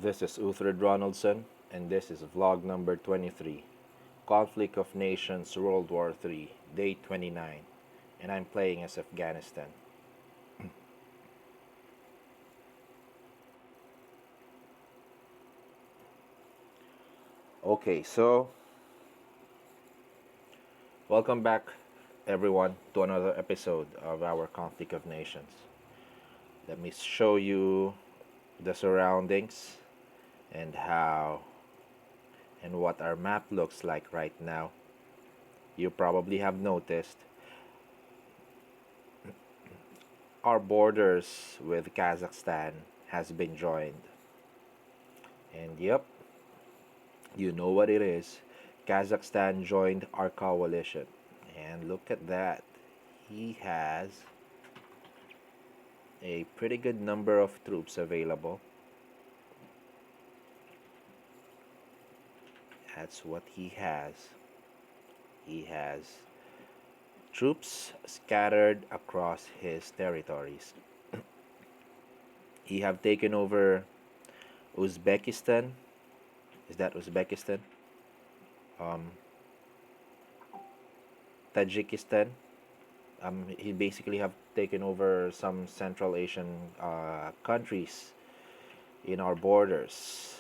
This is Uthred Ronaldson, and this is vlog number 23, Conflict of Nations World War 3, day 29, and I'm playing as Afghanistan. Okay, so welcome back everyone to another episode of our Conflict of Nations. Let me show you the surroundings and how and what our map looks like right now. You probably have noticed our borders with Kazakhstan has been joined. And yep, you know what it is. Kazakhstan joined our coalition. And look at that. He has a pretty good number of troops available. That's what he has. He has troops scattered across his territories. He have taken over Uzbekistan. Is that Uzbekistan? Um, Tajikistan. He basically have taken over some Central Asian countries in our borders.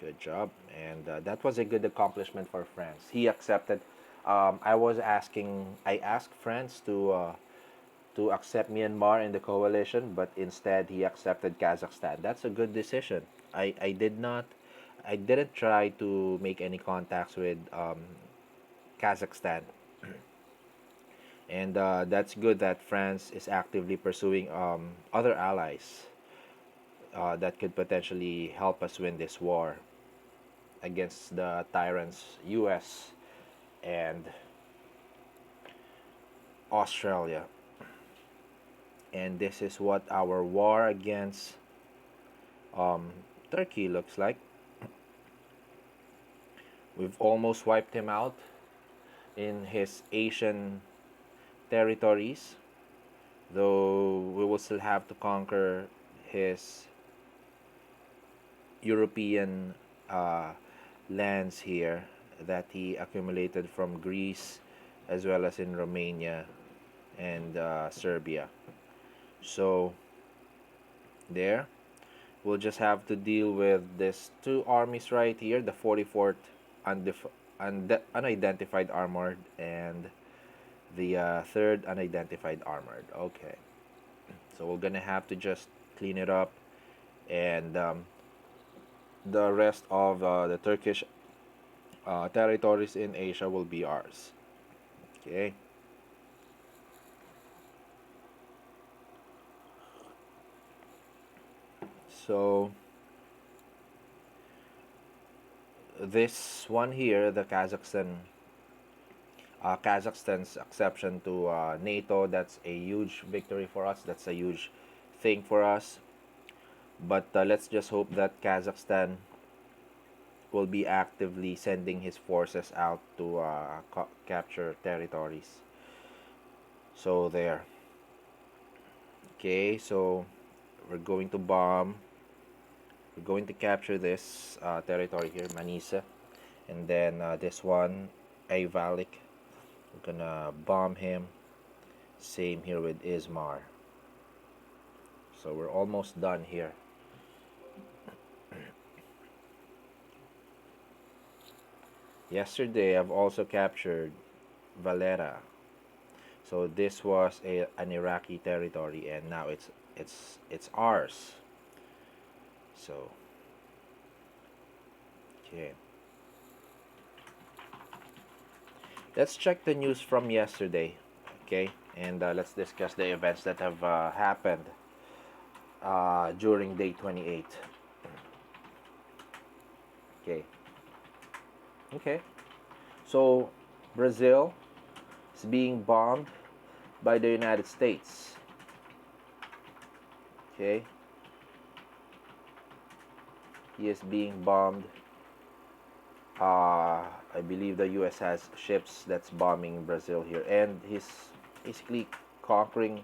Good job, and that was a good accomplishment for France. He accepted. I asked France to accept Myanmar in the coalition, but instead he accepted Kazakhstan. That's a good decision. I didn't try to make any contacts with Kazakhstan, and that's good that France is actively pursuing other allies that could potentially help us win this war against the tyrants U.S. and Australia. And this is what our war against Turkey looks like. We've almost wiped him out in his Asian territories, though we will still have to conquer his European lands here that he accumulated from Greece as well as in Romania and Serbia. So there, we'll just have to deal with these two armies right here, the 44th unidentified armored and the 3rd unidentified armored. Okay, so we're gonna have to just clean it up, and the rest of the Turkish territories in Asia will be ours. Okay. So this one here, the Kazakhstan's exception to NATO, that's a huge victory for us. That's a huge thing for us. But let's just hope that Kazakhstan will be actively sending his forces out to capture territories. So there. Okay, so we're going to bomb. We're going to capture this territory here, Manisa, and then this one, Ayvalik. We're gonna bomb him. Same here with Izmar. So we're almost done here. Yesterday, I've also captured Valera. So this was an Iraqi territory, and now it's ours. So okay, let's check the news from yesterday. Okay, and let's discuss the events that have happened during day 28. Okay. Okay. So Brazil is being bombed by the United States. Okay. He is being bombed. I believe the U.S. has ships that's bombing Brazil here, and he's basically conquering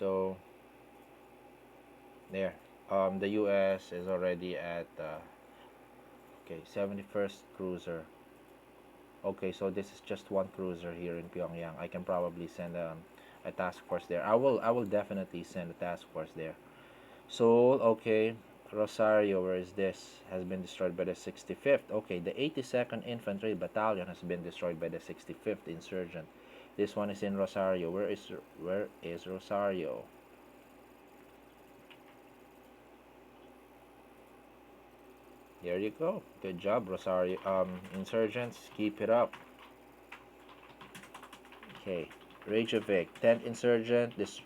So there, the U.S. is already at okay, 71st cruiser. Okay, so this is just one cruiser here in Pyongyang. I can probably send a task force there. I will definitely send a task force there. Seoul, okay. Rosario, where is this? Has been destroyed by the 65th. Okay, the 82nd Infantry Battalion has been destroyed by the 65th Insurgent. This one is in Rosario. Where is Rosario? There you go. Good job, Rosario. Insurgents, keep it up. Okay, Reykjavik, 10th Insurgent. This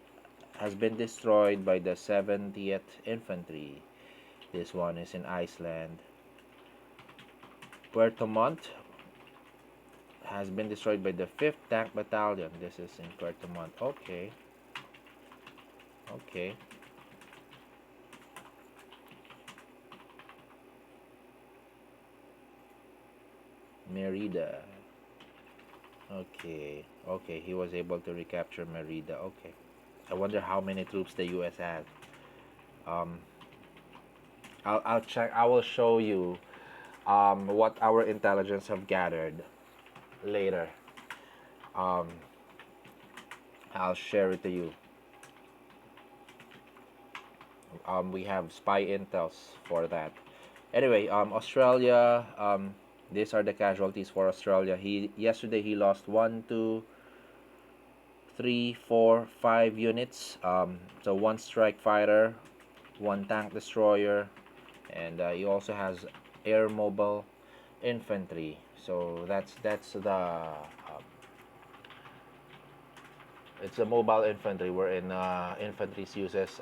has been destroyed by the 70th Infantry. This one is in Iceland. Puerto Montt has been destroyed by the 5th Tank Battalion. This is in Puerto Montt. Okay. Okay. Merida. Okay. Okay, he was able to recapture Merida. Okay. I wonder how many troops the US had. Um, I'll check. I will show you what our intelligence have gathered later. Um, I'll share it to you. We have spy intels for that. Anyway, Australia. These are the casualties for Australia. Yesterday he lost 1, 2, 3, 4, 5 units. So one strike fighter, one tank destroyer, and he also has air mobile infantry. So that's the it's a mobile infantry wherein infantry uses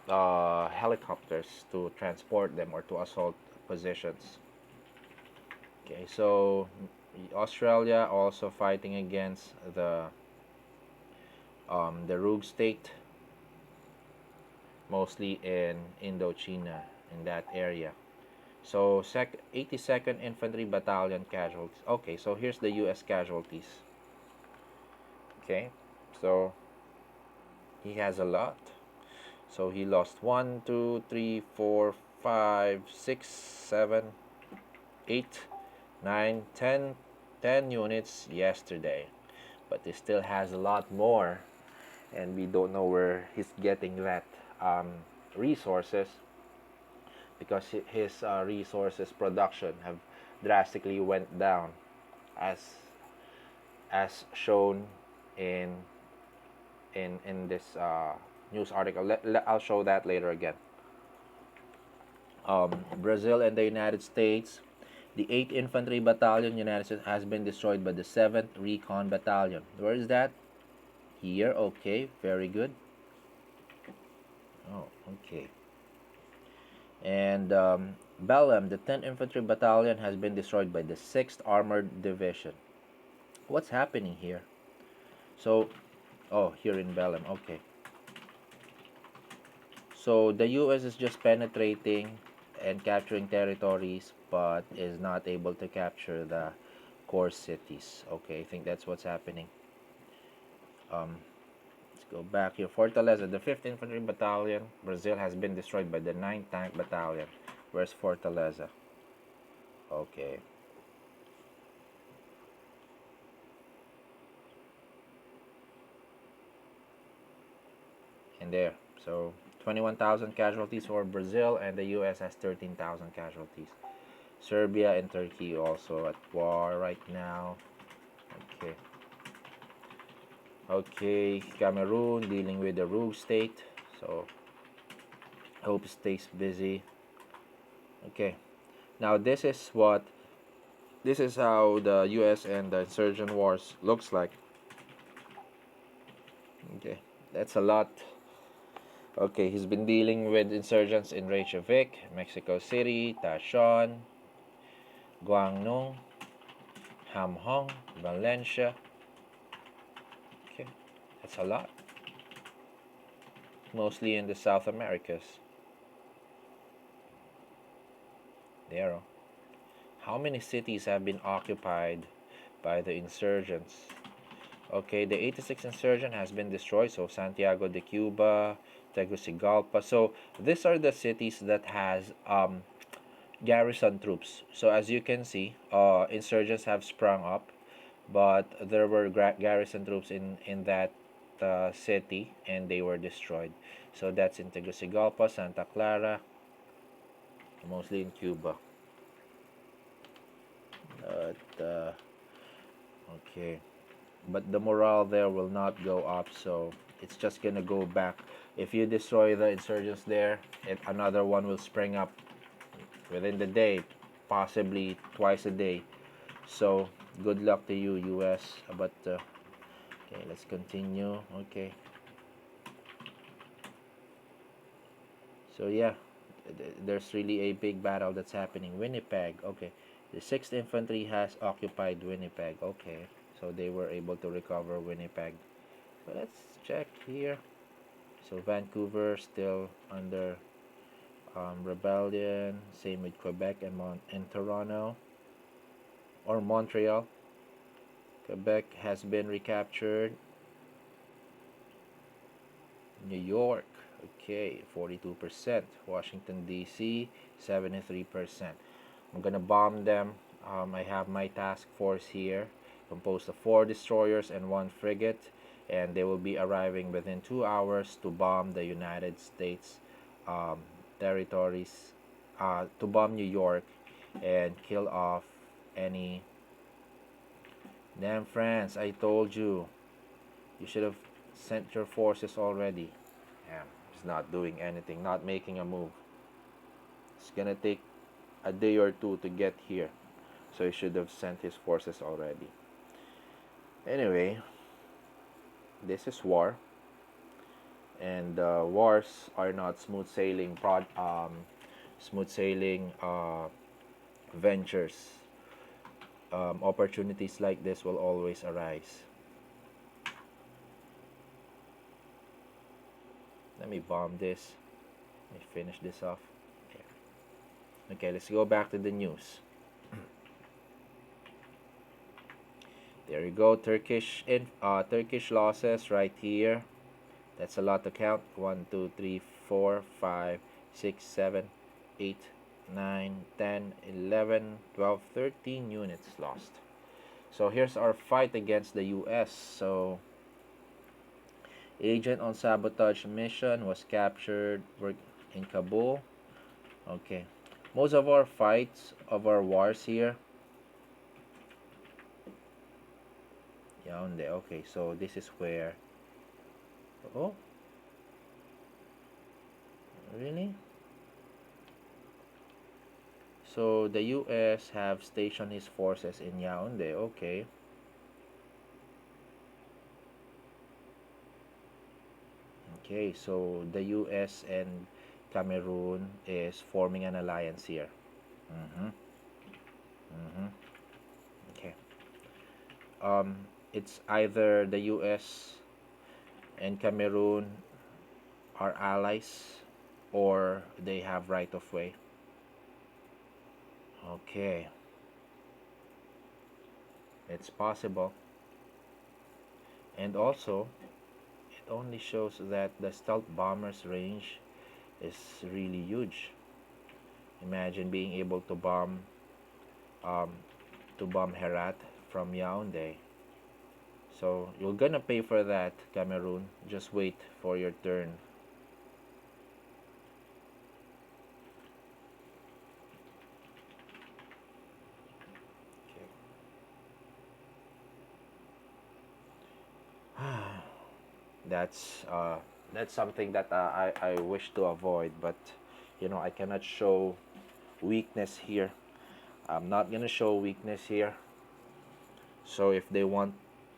helicopters to transport them or to assault positions. Okay, so Australia also fighting against the Rogue State, mostly in Indochina, in that area. So 82nd Infantry Battalion casualties. Okay, so here's the U.S. casualties. Okay, so he has a lot. So he lost 1, 2, 3, 4, 5, 6, 7, 8, 9, 10 units yesterday. But he still has a lot more, and we don't know where he's getting that resources, because his resources production have drastically went down, as shown in this news article. I'll show that later again. Brazil and the United States. The 8th Infantry Battalion, United States, has been destroyed by the 7th Recon Battalion. Where is that? Here. Okay, very good. Oh, okay. And Belém, the 10th Infantry Battalion, has been destroyed by the 6th Armored Division. What's happening here? So, oh, here in Belém. Okay. So the US is just penetrating and capturing territories, but is not able to capture the core cities. Okay, I think that's what's happening. Let's go back here. Fortaleza, the 5th Infantry Battalion, Brazil, has been destroyed by the 9th Tank Battalion. Where's Fortaleza? Okay. And there. So 21,000 casualties for Brazil, and the US has 13,000 casualties. Serbia and Turkey also at war right now. Okay. Okay, Cameroon dealing with the rogue state. So hope it stays busy. Okay. Now this is how the US and the insurgent wars looks like. Okay. That's a lot. Okay, he's been dealing with insurgents in Reykjavik, Mexico City, Tashon, Guangdong, Hamhong, Valencia. Okay, that's a lot. Mostly in the South Americas. There. How many cities have been occupied by the insurgents? Okay, the 86 insurgent has been destroyed. So Santiago de Cuba, Tegucigalpa. So these are the cities that has garrison troops. So as you can see, insurgents have sprung up, but there were garrison troops in that city, and they were destroyed. So that's in Tegucigalpa, Santa Clara, mostly in Cuba. But okay, but the morale there will not go up, so it's just gonna go back. If you destroy the insurgents there, another one will spring up within the day, possibly twice a day. So good luck to you, US. But okay, let's continue. Okay, so yeah, there's really a big battle that's happening. Winnipeg. Okay, the 6th Infantry has occupied Winnipeg. Okay, so they were able to recover Winnipeg. So let's check here. So Vancouver still under rebellion. Same with Quebec and Toronto or Montreal. Quebec has been recaptured. New York, okay, 42%. Washington D.C., 73%. I'm gonna bomb them. I have my task force here, composed of 4 destroyers and 1 frigate, and they will be arriving within 2 hours to bomb the United States um, territories, to bomb New York and kill off any. Damn, France, I told you. You should have sent your forces already. Yeah, he's not doing anything, not making a move. It's gonna take a day or two to get here. So he should have sent his forces already. Anyway, this is war. And wars are not smooth sailing smooth sailing ventures. Opportunities like this will always arise. Let me bomb this. Let me finish this off. Okay. Okay, let's go back to the news. There you go. Turkish losses right here. That's a lot to count. 1, 2, 3, 4, 5, 6, 7, 8, 9, 10, 11, 12, 13 units lost. So here's our fight against the US. So agent on sabotage mission was captured in Kabul. Okay. Most of our fights of our wars here. Yaoundé. Okay, so this is where. Oh, really? So the US have stationed his forces in Yaoundé. Okay. Okay, so the US and Cameroon is forming an alliance here. Mm-hmm. Mm-hmm. Okay. Um, it's either the US and Cameroon are allies or they have right of way. Okay, it's possible. And also, it only shows that the stealth bomber's range is really huge. Imagine being able um, to bomb Herat from Yaoundé. So you're gonna pay for that, Cameroon. Just wait for your turn. That's that's something that I wish to avoid, but I cannot show weakness here. I'm not gonna show weakness here. So if they want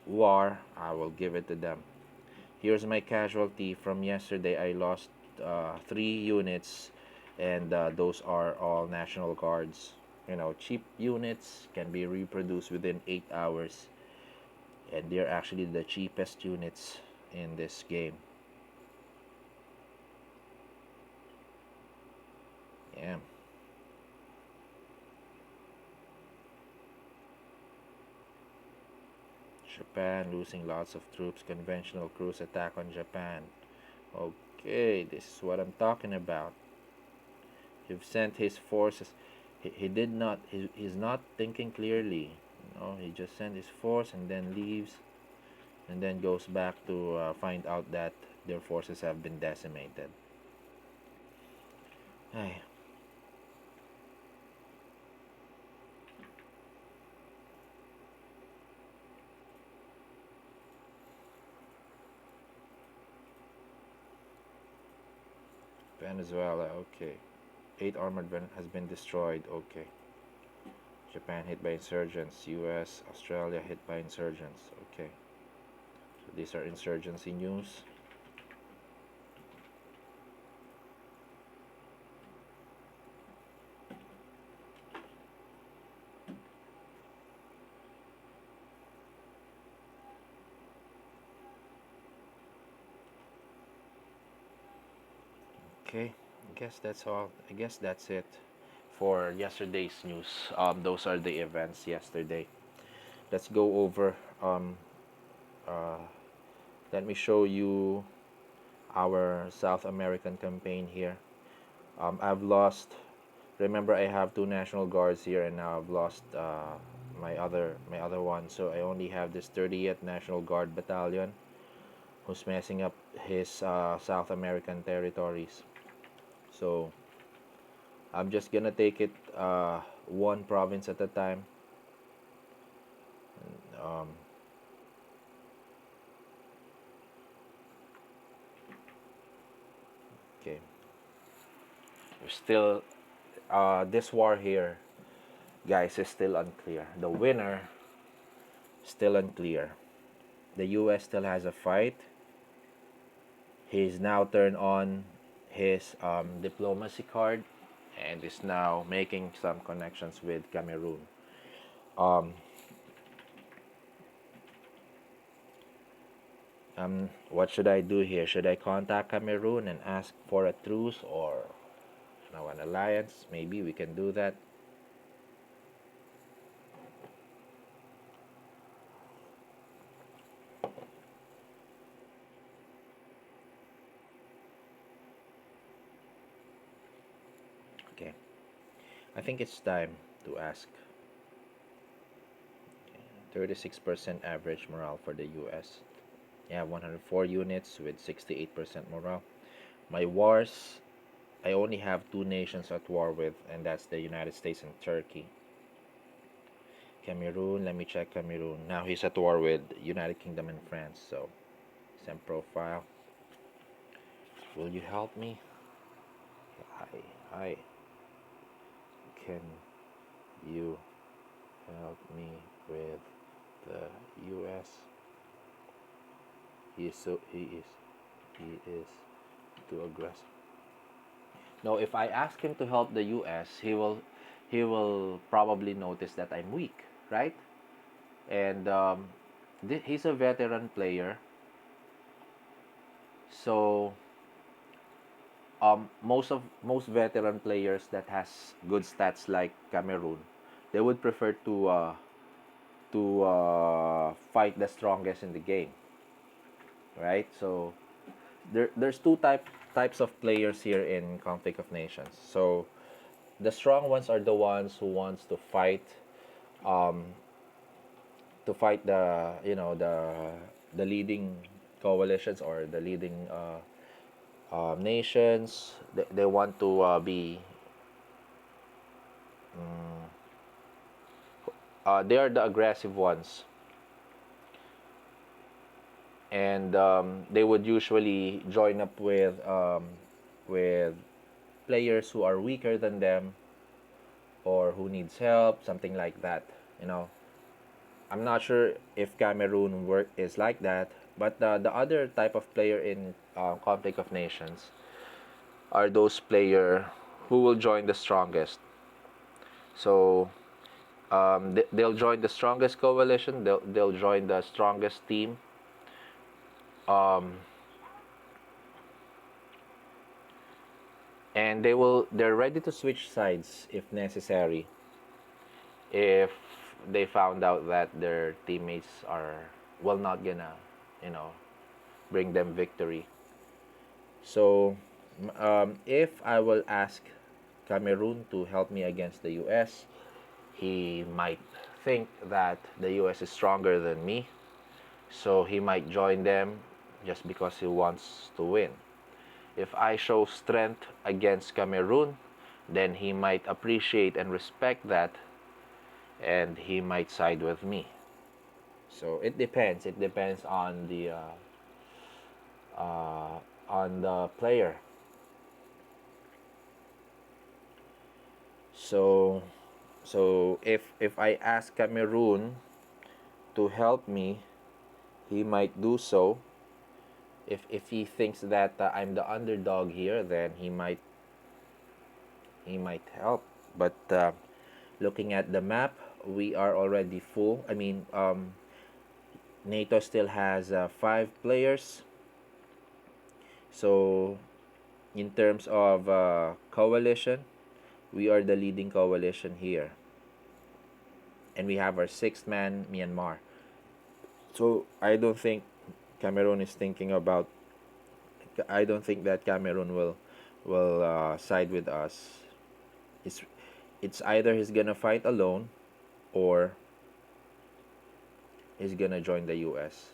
war, I will give it to them. Here's my casualty from yesterday. I lost 3 units, and those are all National Guards. Cheap units can be reproduced within 8 hours, and they're actually the cheapest units in this game. Yeah. Japan losing lots of troops. Conventional cruise attack on Japan. Okay, this is what I'm talking about. He's sent his forces. He did not. He's not thinking clearly. He just sent his force and then leaves, and then goes back to find out that their forces have been decimated. Ay. Venezuela, okay. 8 armored has been destroyed, okay. Japan hit by insurgents. US, Australia hit by insurgents, okay. So these are insurgency news. Okay, I guess that's all. I guess that's it for yesterday's news. Those are the events yesterday. Let's go over. Uh, let me show you our South American campaign here. I've lost. Remember, I have 2 National Guards here, and now I've lost my other one. So I only have this 30th National Guard Battalion, who's messing up his South American territories. So I'm just gonna take it one province at a time. Um, okay, we're still this war here, guys, is still unclear. The winner still unclear. The U.S. still has a fight. He's now turned on his diplomacy card and is now making some connections with Cameroon. Um, what should I do here? Should I contact Cameroon and ask for a truce, or an alliance? Maybe we can do that. Okay, I think it's time to ask. 36% average morale for the US. Yeah, 104 units with 68% morale. My wars, I only have 2 nations at war with, and that's the United States and Turkey. Cameroon, let me check Cameroon. Now he's at war with United Kingdom and France, so send profile. Will you help me? Hi. Can you help me with the US? He is too aggressive. No, if I ask him to help the US, he will probably notice that I'm weak, right? And he's a veteran player, so most veteran players that has good stats like Cameroon, they would prefer to fight the strongest in the game, right? So there's types of players here in Conflict of Nations. So the strong ones are the ones who wants um, to fight the leading coalitions or the leading nations. They want to be um, they are the aggressive ones, and they would usually join up with players who are weaker than them or who needs help, something like that. You know, I'm not sure if Cameroon work is like that, but the other type of player in Conflict of Nations are those player who will join the strongest. So they'll join the strongest coalition. They'll join the strongest team. Um, and they're ready to switch sides if necessary, if they found out that their teammates are will not gonna, you know, bring them victory. So, if I will ask Cameroon to help me against the U.S., he might think that the U.S. is stronger than me, so he might join them just because he wants to win. If I show strength against Cameroon, then he might appreciate and respect that, and he might side with me. So it depends. It depends on the player. So if I ask Cameroon to help me, he might do so. If he thinks that I'm the underdog here, then he might help. But looking at the map, we are already full. I mean, NATO still has 5 players. So in terms of coalition, we are the leading coalition here, and we have our sixth man, Myanmar. So I don't think Cameroon is thinking about. I don't think that Cameroon will side with us. It's it's either he's gonna fight alone, or he's gonna join the U.S.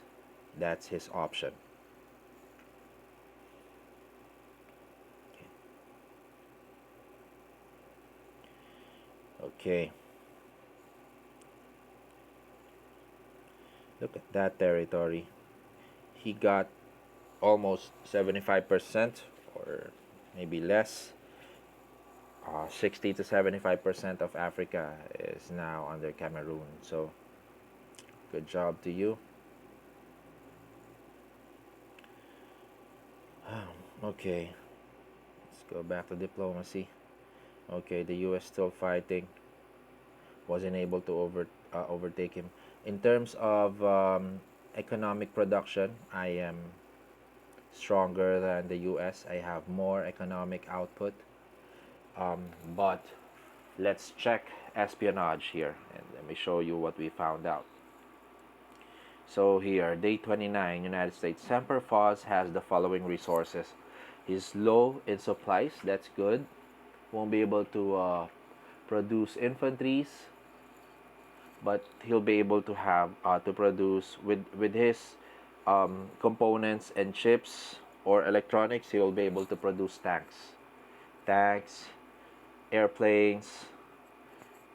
That's his option. Okay, look at that territory. He got almost 75%, or maybe less. 60 to 75% of Africa is now under Cameroon. So good job to you. Okay, let's go back to diplomacy. Okay, the U.S. still fighting. Wasn't able to overtake him. In terms of economic production, I am stronger than the U.S. I have more economic output. But let's check espionage here, and let me show you what we found out. So here, day 29, United States. Semper Faus has the following resources. He's low in supplies. That's good. Won't be able to produce infantries, but he'll be able to have to produce with his components and chips or electronics. He'll be able to produce tanks, airplanes,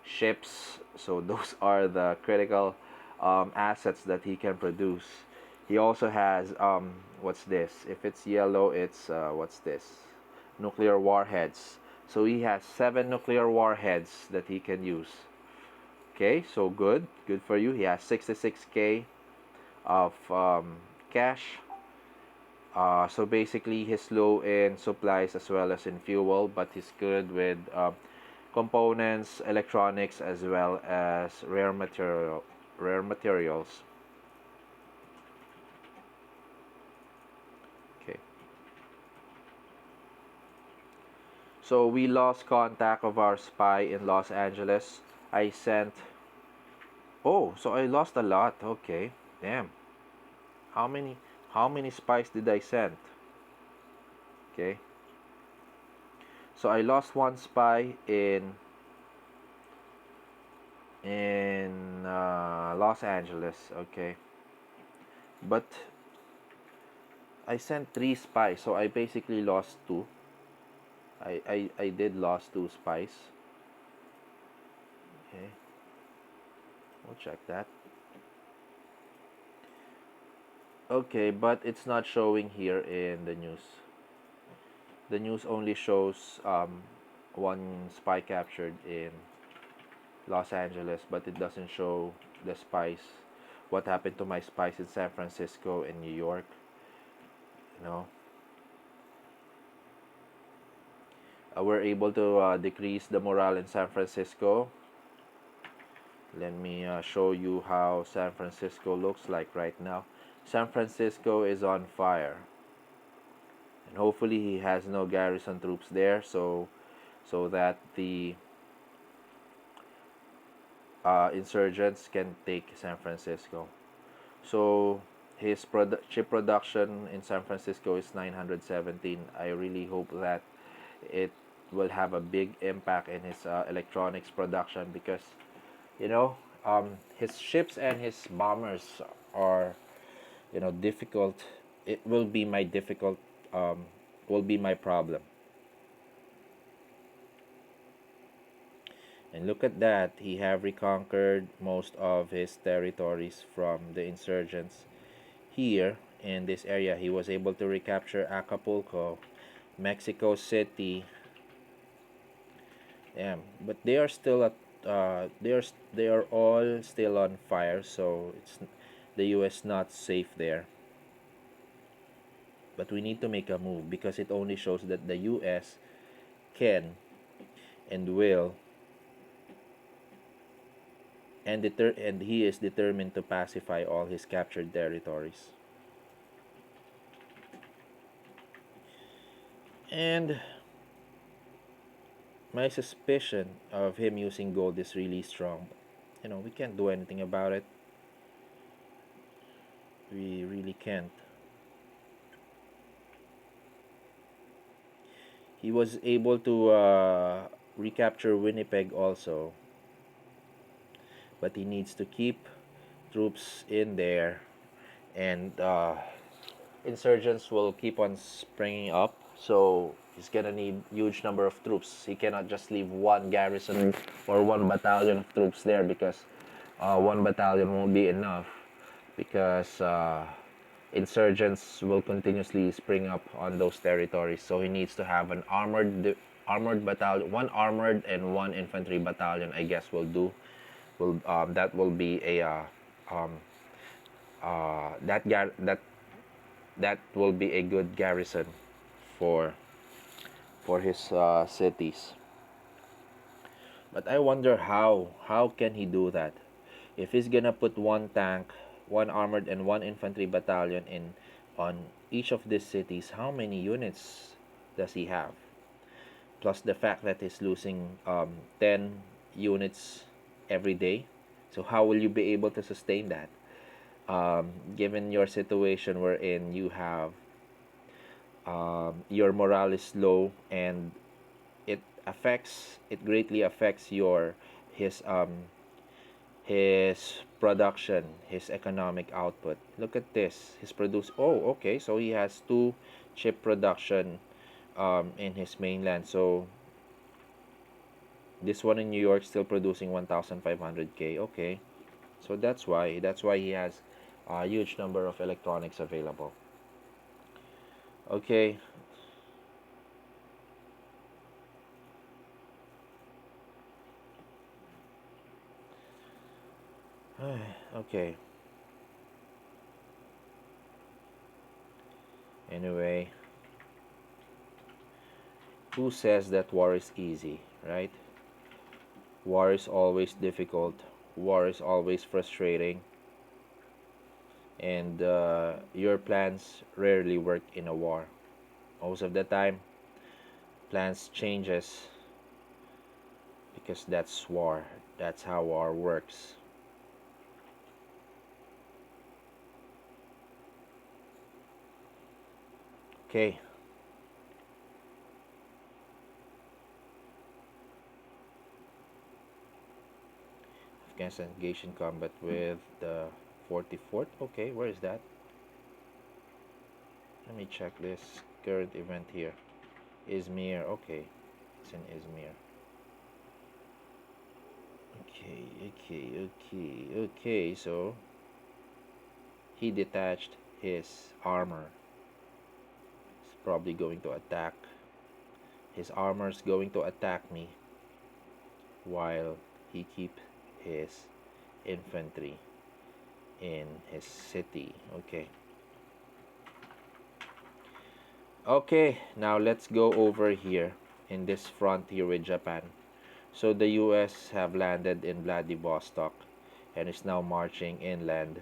ships. So those are the critical assets that he can produce. He also has what's this? If it's yellow, it's what's this? Nuclear warheads. So he has 7 nuclear warheads that he can use. Okay, so good for you. He has 66K of cash. So basically, he's low in supplies as well as in fuel, but he's good with components, electronics, as well as rare materials. Okay. So we lost contact of our spy in Los Angeles. I sent. Oh, so I lost a lot. Okay. Damn. How many spies did I send? Okay. So I lost one spy in Los Angeles. Okay. But I sent 3 spies, so I basically lost 2. I did lost 2 spies. Okay. We'll check that. Okay, but it's not showing here in the news. The news only shows one spy captured in Los Angeles, but it doesn't show the spies. What happened to my spies in San Francisco and New York? You know, we're able to decrease the morale in San Francisco. Let me show you how San Francisco looks like right now. San Francisco is on fire, and hopefully he has no garrison troops there, so that the insurgents can take San Francisco. So his chip production in San Francisco is 917. I really hope that it will have a big impact in his electronics production, because you know his ships and his bombers are difficult. It will be my difficult um, will be my problem. And look at that, he have reconquered most of his territories from the insurgents. Here in this area, he was able to recapture Acapulco, Mexico City. Yeah, but they are still at they are all still on fire, so it's the US not safe there. But we need to make a move, because it only shows that the US can and will, and he is determined to pacify all his captured territories. And my suspicion of him using gold is really strong. We can't do anything about it. We really can't. He was able to recapture Winnipeg also, but he needs to keep troops in there, and insurgents will keep on springing up. So he's gonna need huge number of troops. He cannot just leave one garrison or one battalion of troops there, because one battalion won't be enough, because insurgents will continuously spring up on those territories. So he needs to have an armored battalion, one armored and one infantry battalion. I guess will do. Will That will be a um, that will be a good garrison for his cities. But I wonder how can he do that? If he's gonna put one tank, one armored and one infantry battalion in on each of these cities, how many units does he have? Plus the fact that he's losing 10 units every day. So how will you be able to sustain that? Given your situation wherein you have your morale is low, and it greatly affects your his production, his economic output. Look at this. He's produced. Oh, okay. So he has two chip production in his mainland. So this one in New York still producing 1,500K. Okay. So that's why he has a huge number of electronics available. Okay. Okay. Anyway, who says that war is easy, right? War is always difficult. War is always frustrating. And your plans rarely work in a war. Most of the time, plans changes, because that's war. That's how war works. Okay. Afghanistan engaged in combat with the 44th. Okay, where is that? Let me check this current event here. Izmir. Okay, it's in Izmir. Okay. So he detached his armor. He's probably going to attack. His armor's going to attack me, while he keep his infantry in his city. Okay, now let's go over here in this frontier with Japan. So the US have landed in Vladivostok and is now marching inland.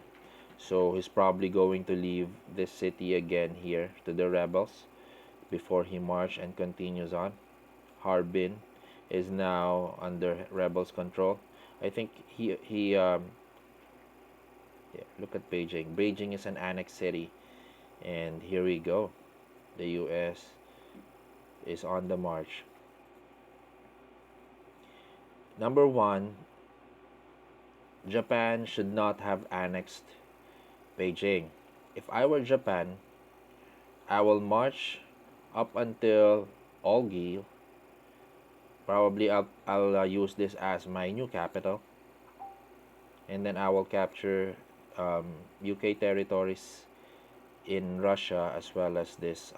So he's probably going to leave this city again here to the rebels before he march and continues on. Harbin is now under rebels control. I think Yeah, look at Beijing. Beijing is an annexed city, and here we go. The U.S. is on the march. Number one, Japan should not have annexed Beijing. If I were Japan, I will march up until Olgi. Probably I'll use this as my new capital, and then I will capture UK territories in Russia as well as this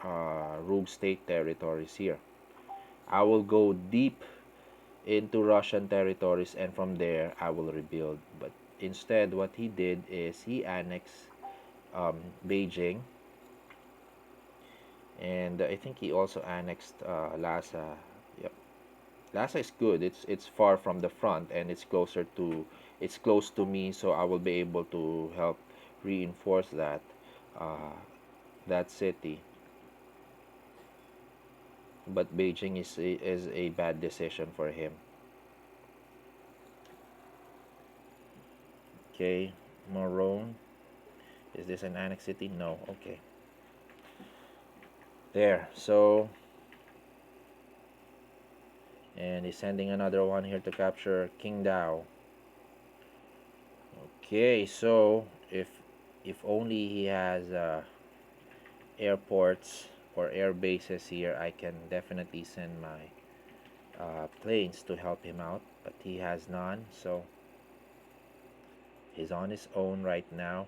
rogue state territories here. I will go deep into Russian territories, and from there I will rebuild. But instead, what he did is he annexed Beijing, and I think he also annexed Lhasa. Yep, Lhasa is good. It's far from the front, and it's close to me, so I will be able to help reinforce uh, that city. But Beijing is a bad decision for him. Okay, Morone. Is this an annex city? No. Okay. There. So, and he's sending another one here to capture Qingdao. Okay, so if only he has airports or air bases here, I can definitely send my planes to help him out. But he has none, so he's on his own right now.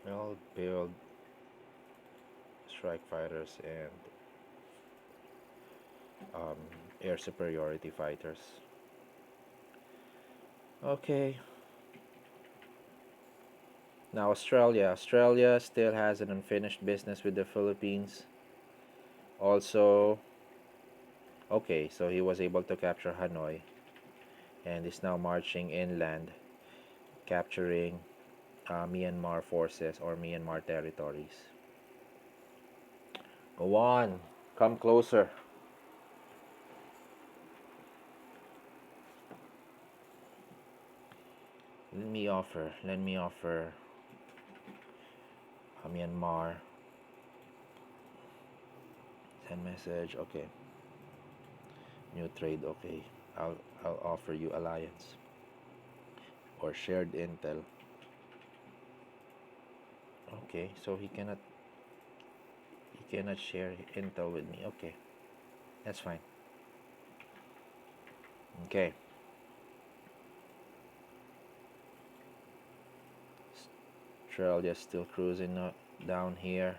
I'll build strike fighters and um, air superiority fighters. Okay. Now Australia. Australia still has an unfinished business with the Philippines. Also, okay, so he was able to capture Hanoi and is now marching inland, capturing Myanmar forces or Myanmar territories. Go on, come closer. Let me offer Myanmar. Send message. Okay, new trade. Okay, I'll offer you alliance or shared intel. Okay, so he cannot share intel with me. Okay, that's fine. Okay, Australia still cruising down here.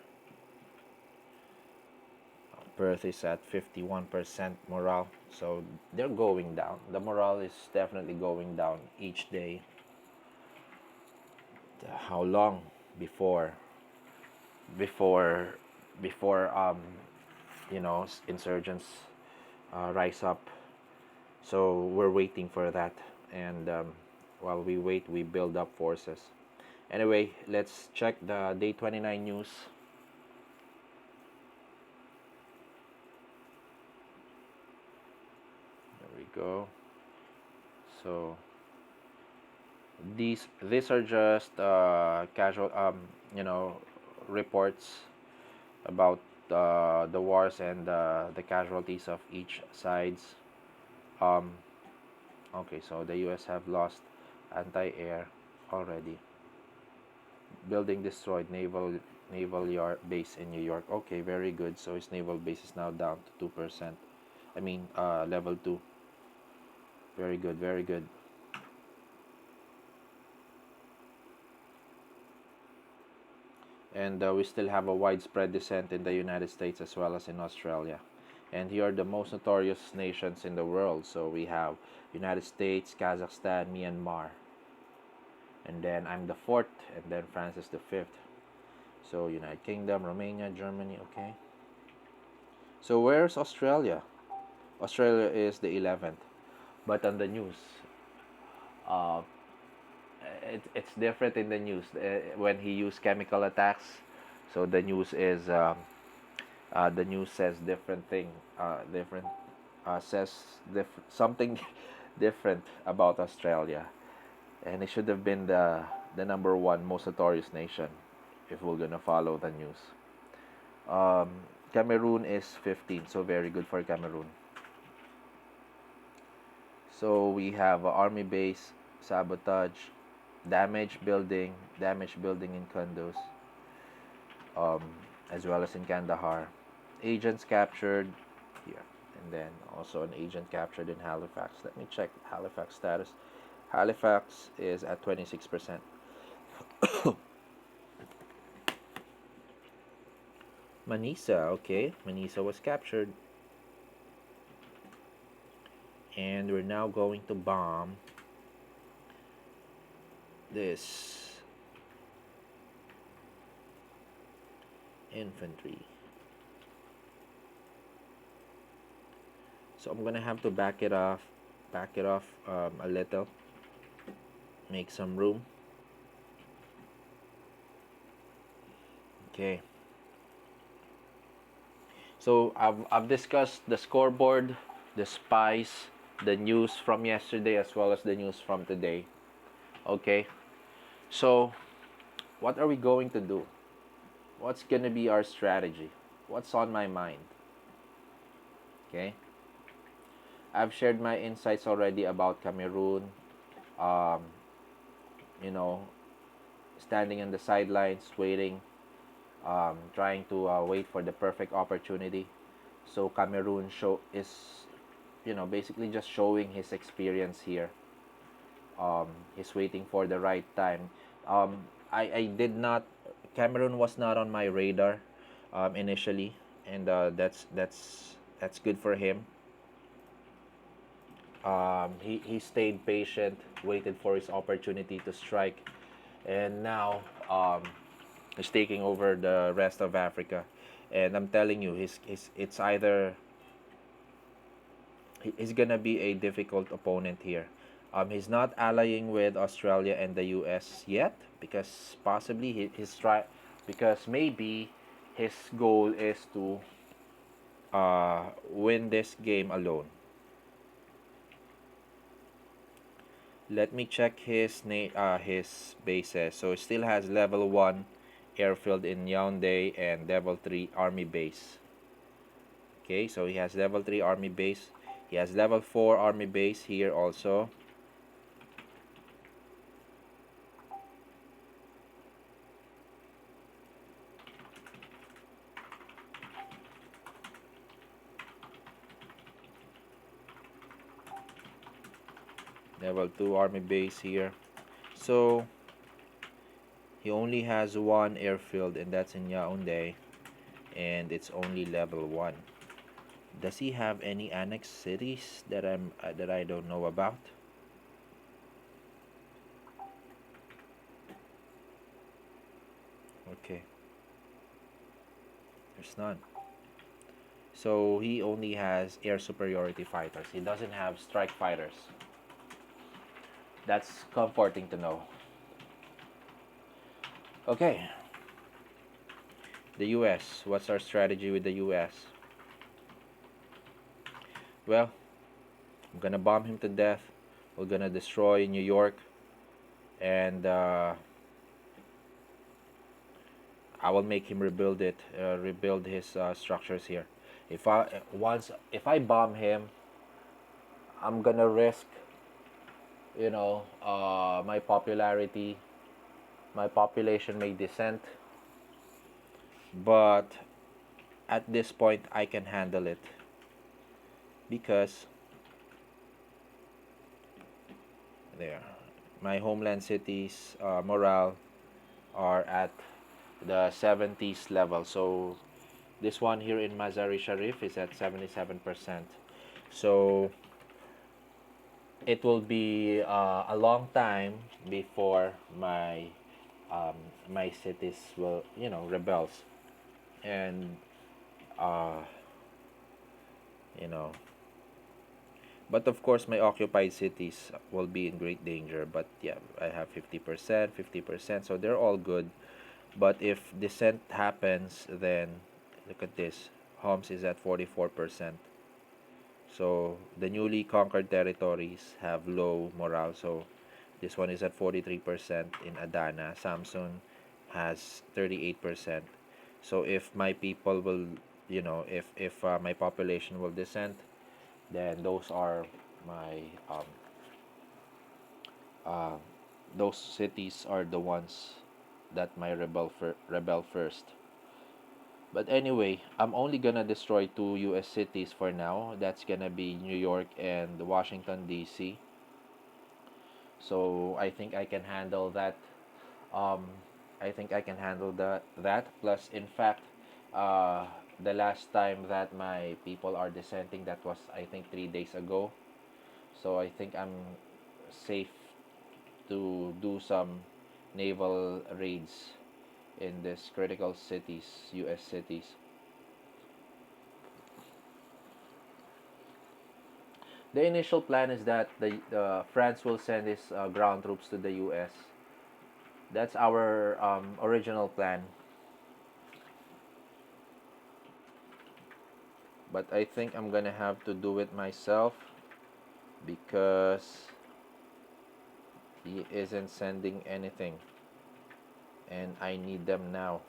Perth is at 51% morale, so they're going down. The morale is definitely going down each day. How long before before before insurgents rise up? So we're waiting for that, and while we wait, we build up forces. Anyway, let's check the day 29 news. There we go. So these are just casual reports about the wars and the casualties of each sides. Um, okay, so the U.S. have lost anti-air already. Building destroyed naval yard base in New York. Okay, very good. So his naval base is now down to 2%. I mean, level 2. Very good, very good. And we still have a widespread dissent in the United States as well as in Australia. And here are the most notorious nations in the world. So we have United States, Kazakhstan, Myanmar, and then I'm the fourth, and then France is the fifth. So United Kingdom, Romania, Germany. Okay. So where's Australia? Australia is the 11th, but on the news, uh, it's different in the news when he used chemical attacks. So the news says different thing, different says something different about Australia, and it should have been the number one most notorious nation if we're gonna follow the news. Um, Cameroon is 15, so very good for Cameroon. So we have army base, sabotage, damage building in Kunduz, um, as well as in Kandahar. Agents captured here, and then also an agent captured in Halifax. Let me check Halifax status. Halifax is at 26%. Manisa, okay. Manisa was captured. And we're now going to bomb this infantry. So I'm gonna have to back it off a little, make some room. Okay. So I've discussed the scoreboard, the spies, the news from yesterday, as well as the news from today. Okay. So what are we going to do? What's gonna be our strategy? What's on my mind? Okay. I've shared my insights already about Cameroon. Um, you know, standing on the sidelines, waiting, trying to wait for the perfect opportunity. So Cameroon basically just showing his experience here. He's waiting for the right time. I did not. Cameroon was not on my radar initially, and that's good for him. He stayed patient, waited for his opportunity to strike, and now he's taking over the rest of Africa. And I'm telling you, it's either he's gonna be a difficult opponent here. He's not allying with Australia and the U.S. yet because possibly because maybe his goal is to win this game alone. Let me check his bases. So it still has level 1 airfield in Yaoundé and level 3 army base. Okay, so he has level 3 army base. He has level 4 army base here also. Level 2 army base here. So he only has one airfield, and that's in Yaoundé, and it's only level 1. Does he have any annexed cities that I don't know about? Okay, there's none. So he only has air superiority fighters. He doesn't have strike fighters. That's comforting to know. Okay. The US. What's our strategy with the US? Well, I'm gonna bomb him to death. We're gonna destroy New York, and I will make him rebuild his structures here. If I bomb him, I'm gonna risk, my popularity, my population may descend, but at this point I can handle it because there, my homeland cities morale are at the 70s level. So this one here in Mazar-e Sharif is at 77%. So it will be a long time before my cities will rebels, and uh, you know But of course, my occupied cities will be in great danger. But yeah, I have 50%, 50%, so they're all good. But if dissent happens, then look at this. Homs is at 44%. So the newly conquered territories have low morale. So this one is at 43% in Adana. Samsun has 38%. So if my people will, if my population will dissent, then my um, uh, those cities are the ones that my rebel first. But anyway, I'm only gonna destroy two U.S. cities for now. That's gonna be New York and Washington D.C. So I think I can handle that. Um, I think I can handle that. Plus, in fact, uh, the last time that my people are dissenting, that was I think 3 days ago. So I think I'm safe to do some naval raids in this critical cities, U.S. cities. The initial plan is that the France will send its ground troops to the U.S. That's our original plan. But I think I'm gonna have to do it myself because he isn't sending anything, and I need them now.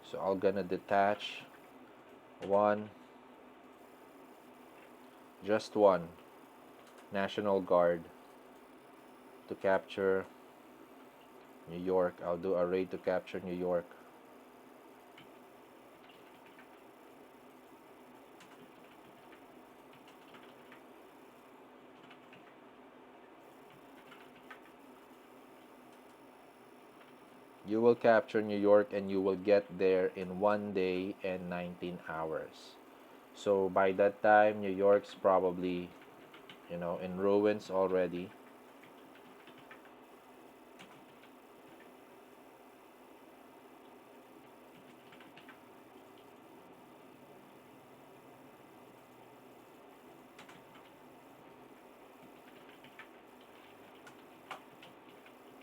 So I'm gonna detach one, just one National Guard to capture New York. I'll do a raid to capture New York. You will capture New York and you will get there in 1 day and 19 hours. So by that time, New York's probably, in ruins already.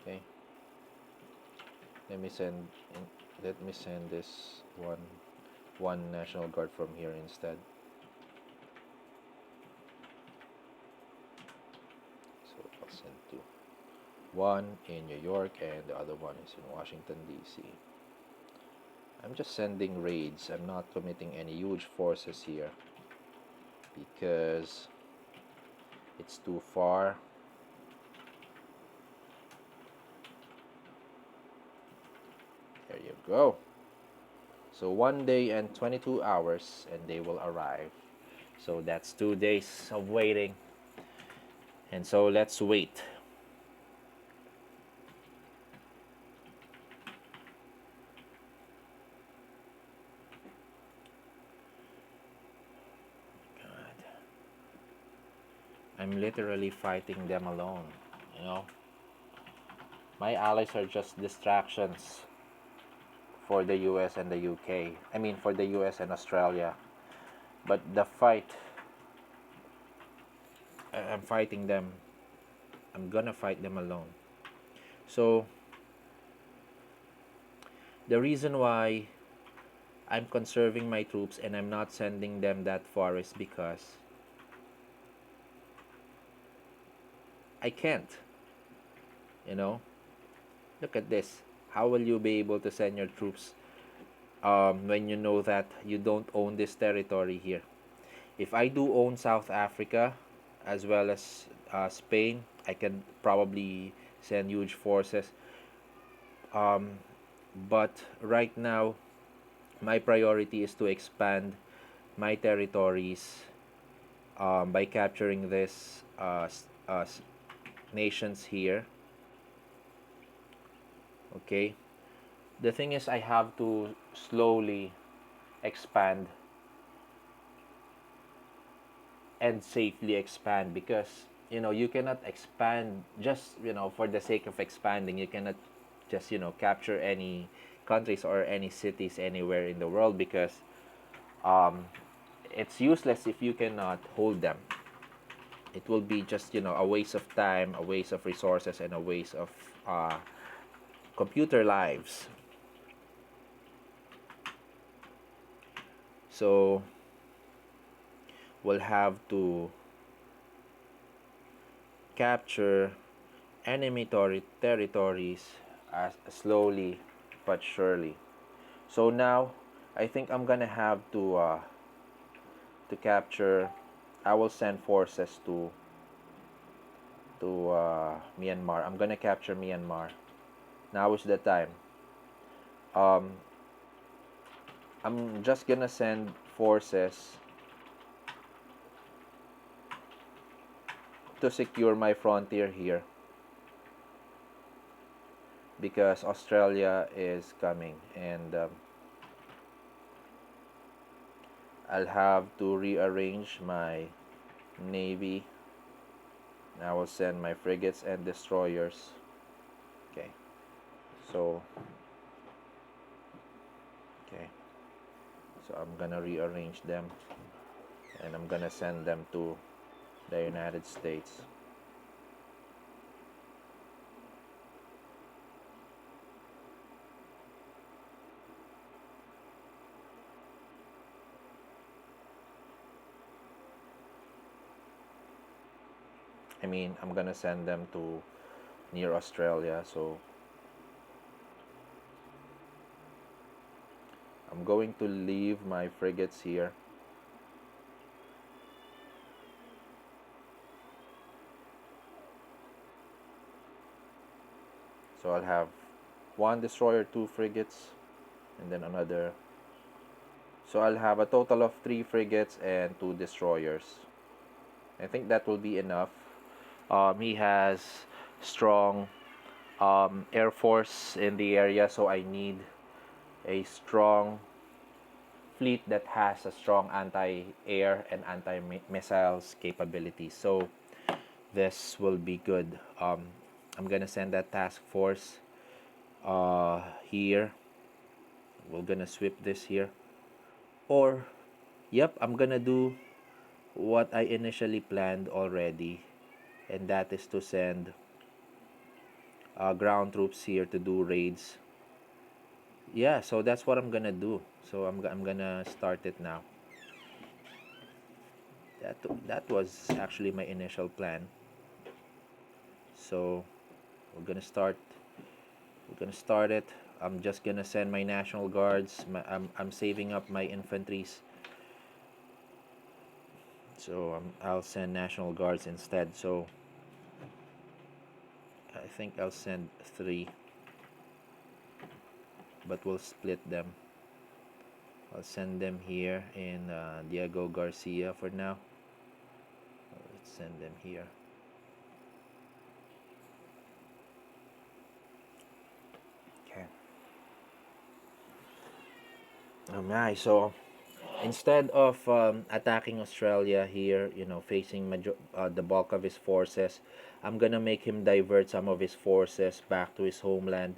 Okay. Let me send let me send this one National Guard from here instead. So I'll send two. One in New York and the other one is in Washington D.C. I'm just sending raids. I'm not committing any huge forces here because it's too far. There you go. So 1 day and 22 hours and they will arrive. So that's 2 days of waiting. And so let's wait. God. I'm literally fighting them alone, you know? My allies are just distractions for the US and the UK. I mean, for the US and Australia. But the fight, I'm fighting them. I'm gonna fight them alone. So, the reason why I'm conserving my troops and I'm not sending them that far is because I can't. You know? Look at this. How will you be able to send your troops when you know that you don't own this territory here? If I do own South Africa as well as Spain, I can probably send huge forces. Um, but right now, my priority is to expand my territories by capturing this nations here. Okay. The thing is, I have to slowly expand and safely expand because you cannot expand just for the sake of expanding. You cannot just capture any countries or any cities anywhere in the world because um, it's useless if you cannot hold them. it will be just, a waste of time, a waste of resources, and a waste of uh, computer lives. So we'll have to capture enemy territories as slowly but surely. So now I think I'm gonna have to capture. I will send forces to Myanmar. I'm gonna capture Myanmar. Now is the time. Um, I'm just gonna send forces to secure my frontier here because Australia is coming, and I'll have to rearrange my navy. I will send my frigates and destroyers. Okay, so okay, so I'm gonna rearrange them, and I'm gonna send them to the United States. I mean, I'm gonna send them to near Australia, so I'm going to leave my frigates here. So I'll have one destroyer, two frigates, and then another. So I'll have a total of three frigates and two destroyers. I think that will be enough. He has strong air force in the area, so I need a strong fleet that has a strong anti-air and anti-missiles capabilities. So this will be good. I'm gonna send that task force here. We're gonna sweep this here. Or, yep, I'm gonna do what I initially planned already, and that is to send ground troops here to do raids. Yeah, so that's what I'm gonna do. So I'm gonna start it now. That was actually my initial plan. So we're gonna start. We're gonna start it. I'm just gonna send my National Guards. I'm saving up my infantries. So I'll send National Guards instead. So I think I'll send three, but we'll split them. I'll send them here in Diego Garcia for now. Let's send them here. Okay. Oh my, so instead of attacking Australia here, facing the bulk of his forces, I'm gonna make him divert some of his forces back to his homeland.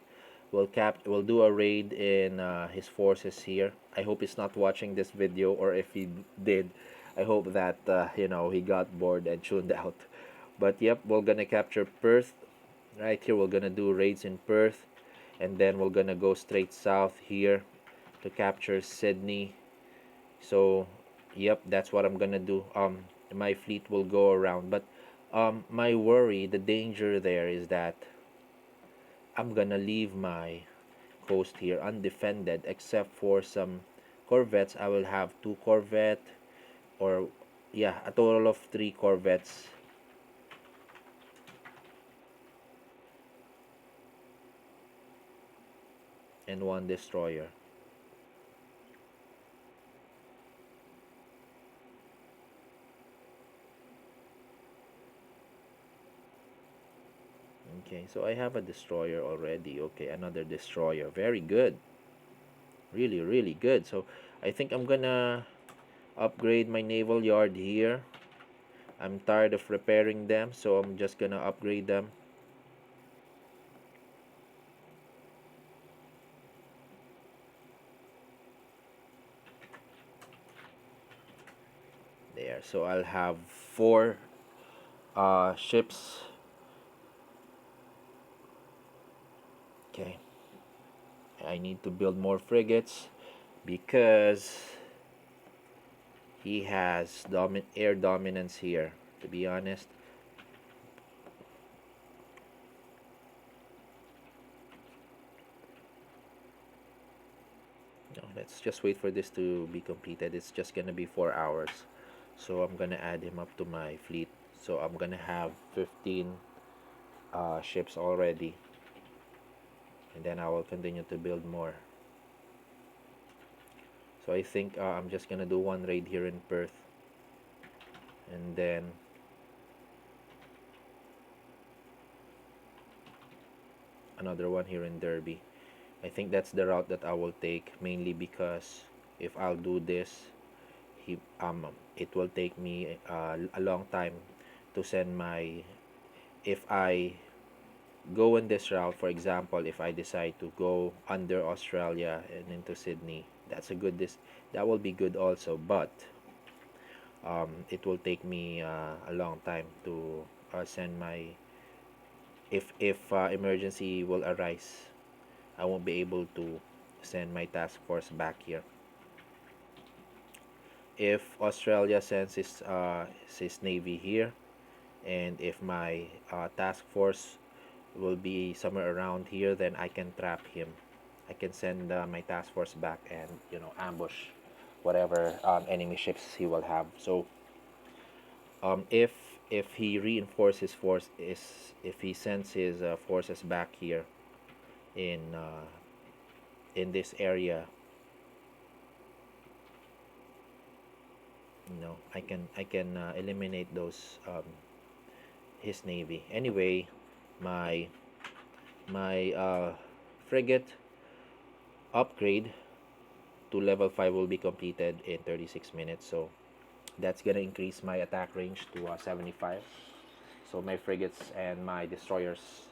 We'll do a raid in his forces here. I hope he's not watching this video, or if he did, I hope that he got bored and tuned out. But yep, we're gonna capture Perth. Right here, we're gonna do raids in Perth, and then we're gonna go straight south here to capture Sydney. So yep, that's what I'm gonna do. My fleet will go around, but my worry, the danger there is that I'm gonna leave my coast here undefended except for some corvettes. I will have two corvette, or yeah, a total of three corvettes. And one destroyer. Okay, so I have a destroyer already. Okay, another destroyer. Very good. Really, really good. So I think I'm gonna upgrade my naval yard here. I'm tired of repairing them, so I'm just gonna upgrade them. There, so I'll have four ships. Okay, I need to build more frigates because he has air dominance here, to be honest. No, let's just wait for this to be completed. It's just gonna be 4 hours, so I'm gonna add him up to my fleet. So I'm gonna have 15 ships already, and then I will continue to build more. So I think I'm just gonna do one raid here in Perth, and then another one here in Derby. I think that's the route that I will take, mainly because if I'll do this, it will take me a long time to send my. If I go in this route, for example, if I decide to go under Australia and into Sydney, that will be good also, but it will take me a long time to send my. If emergency will arise, I won't be able to send my task force back here. If Australia sends his navy here, and if my task force will be somewhere around here, then I can trap him. I can send my task force back and ambush whatever enemy ships he will have. So if he reinforces force is if he sends his forces back here in uh, in this area, I can eliminate those his navy. Anyway, my my frigate upgrade to level 5 will be completed in 36 minutes, so that's gonna increase my attack range to 75. So my frigates and my destroyers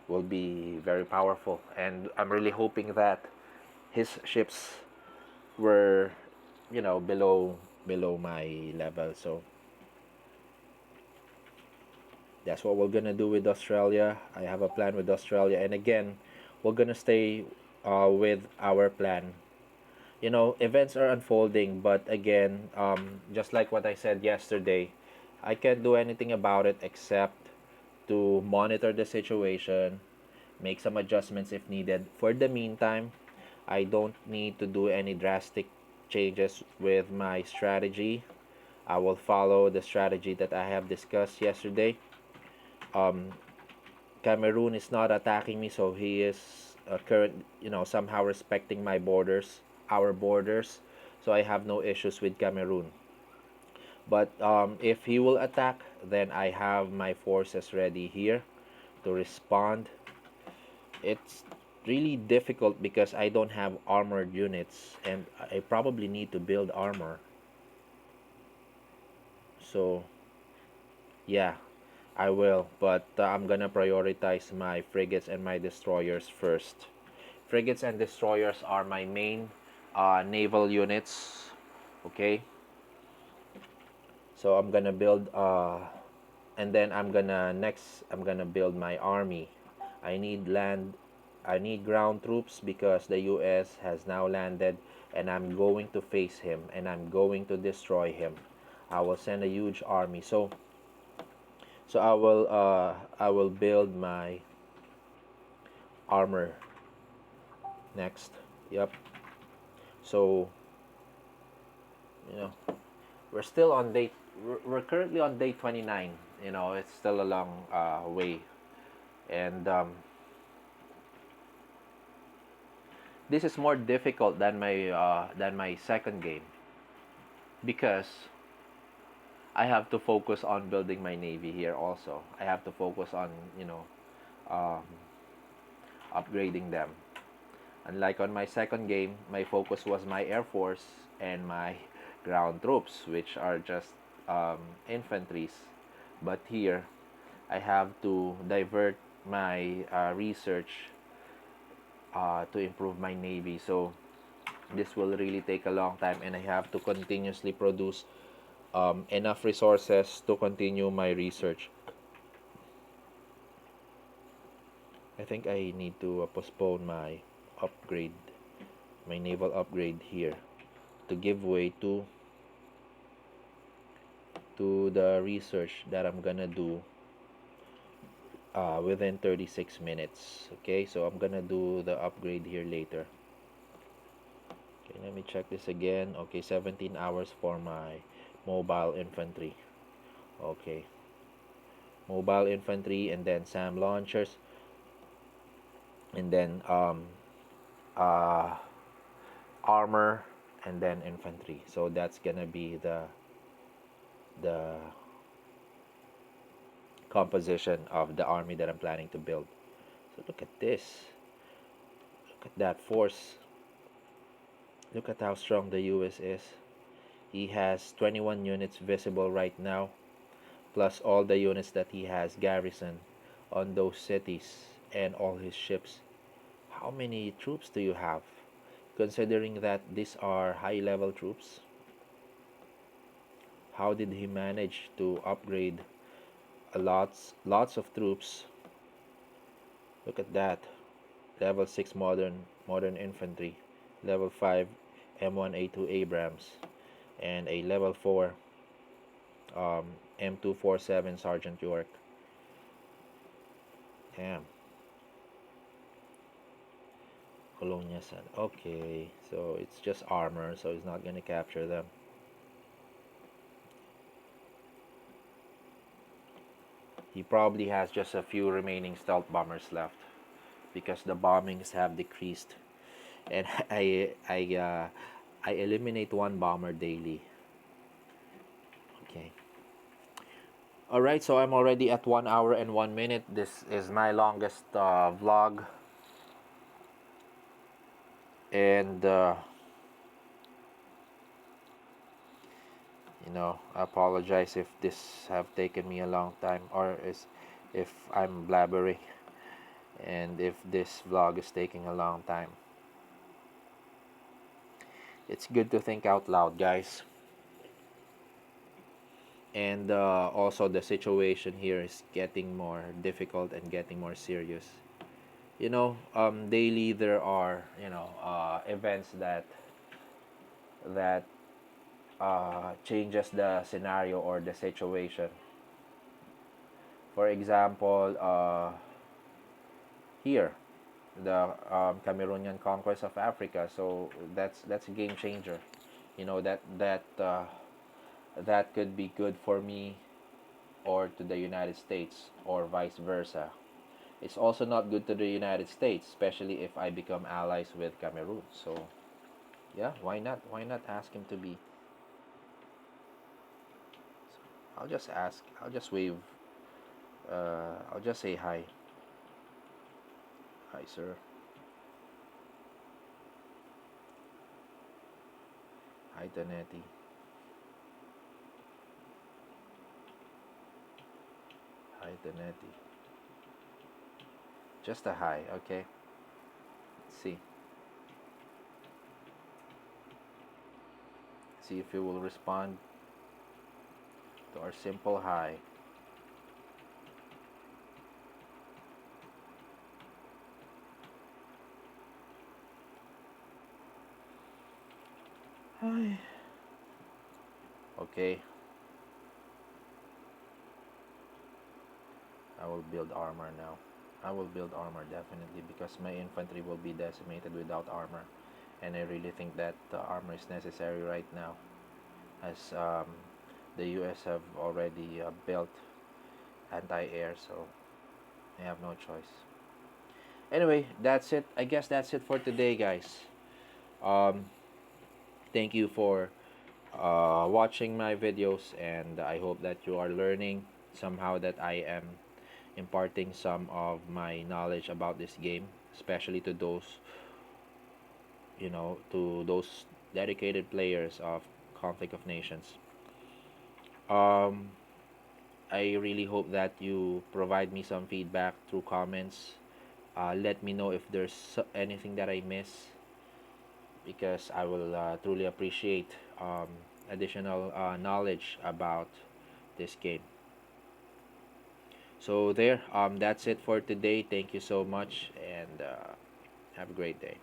will be very powerful, and I'm really hoping that his ships were below my level. So that's what we're gonna do with Australia. I have a plan with Australia, and again, we're gonna stay with our plan. Events are unfolding, but again, just like what I said yesterday, I can't do anything about it except to monitor the situation, make some adjustments if needed. For the meantime, I don't need to do any drastic changes with my strategy. I will follow the strategy that I have discussed yesterday. um, Cameroon is not attacking me, so he is somehow respecting my borders, our borders. So I have no issues with Cameroon. But if he will attack, then I have my forces ready here to respond. It's really difficult because I don't have armored units, and I probably need to build armor. So yeah, I will, but I'm gonna prioritize my frigates and my destroyers first. Frigates and destroyers are my main naval units. Okay, so I'm gonna build, and then I'm gonna build my army. I need land, I need ground troops because the U.S. has now landed, and I'm going to face him, and I'm going to destroy him. I will send a huge army. So I will build my armor next. Yep. So you know we're still on day. We're currently on day 29. It's still a long way, and this is more difficult than my second game because I have to focus on building my navy here. Also, I have to focus on um, upgrading them. Unlike on my second game, my focus was my air force and my ground troops, which are just infantries. But here, I have to divert my research to improve my navy. So this will really take a long time, and I have to continuously produce enough resources to continue my research. I think I need to postpone upgrade, my naval upgrade here, to give way to the research that I'm gonna do within 36 minutes. Okay, so I'm gonna do the upgrade here later. Okay, let me check this again. Okay, 17 hours for my mobile infantry. Okay, mobile infantry, and then SAM launchers, and then uh, armor, and then infantry. So that's gonna be the composition of the army that I'm planning to build. So look at this. Look at that force. Look at how strong the US is. He has 21 units visible right now, plus all the units that he has garrison on those cities and all his ships. How many troops do you have? Considering that these are high level troops, how did he manage to upgrade lots of troops? Look at that. Level 6 modern infantry, level 5 M1A2 Abrams, and a level 4 M247 Sergeant York. Damn. Colonia San. Okay, so it's just armor, so he's not gonna capture them. He probably has just a few remaining stealth bombers left because the bombings have decreased, and I eliminate one bomber daily. Okay. All right, so I'm already at 1 hour and 1 minute. This is my longest vlog, and I apologize if this have taken me a long time, or if I'm blabbering, and if this vlog is taking a long time. It's good to think out loud, guys. And also the situation here is getting more difficult and getting more serious. Daily there are events that changes the scenario or the situation. For example, here, the Cameroonian conquest of Africa. So that's a game changer. That could be good for me or to the United States or vice versa. It's also not good to the United States, especially if I become allies with Cameroon. So yeah, why not? Why not ask him to be? I'll just ask. I'll just wave. I'll just say hi. Hi, sir. Hi, Tanetti. Hi, Tanetti. Just a hi, okay? Let's see. See if you will respond to our simple hi. Hi. Okay. I will build armor now. I will build armor definitely because my infantry will be decimated without armor. And I really think that armor is necessary right now, as the US have already built anti-air, so I have no choice. Anyway, that's it. I guess that's it for today, guys. Um, thank you for watching my videos, and I hope that you are learning somehow, that I am imparting some of my knowledge about this game, especially to those dedicated players of Conflict of Nations. um, I really hope that you provide me some feedback through comments. Let me know if there's anything that I miss, because I will truly appreciate additional knowledge about this game. So there, that's it for today. Thank you so much, and have a great day.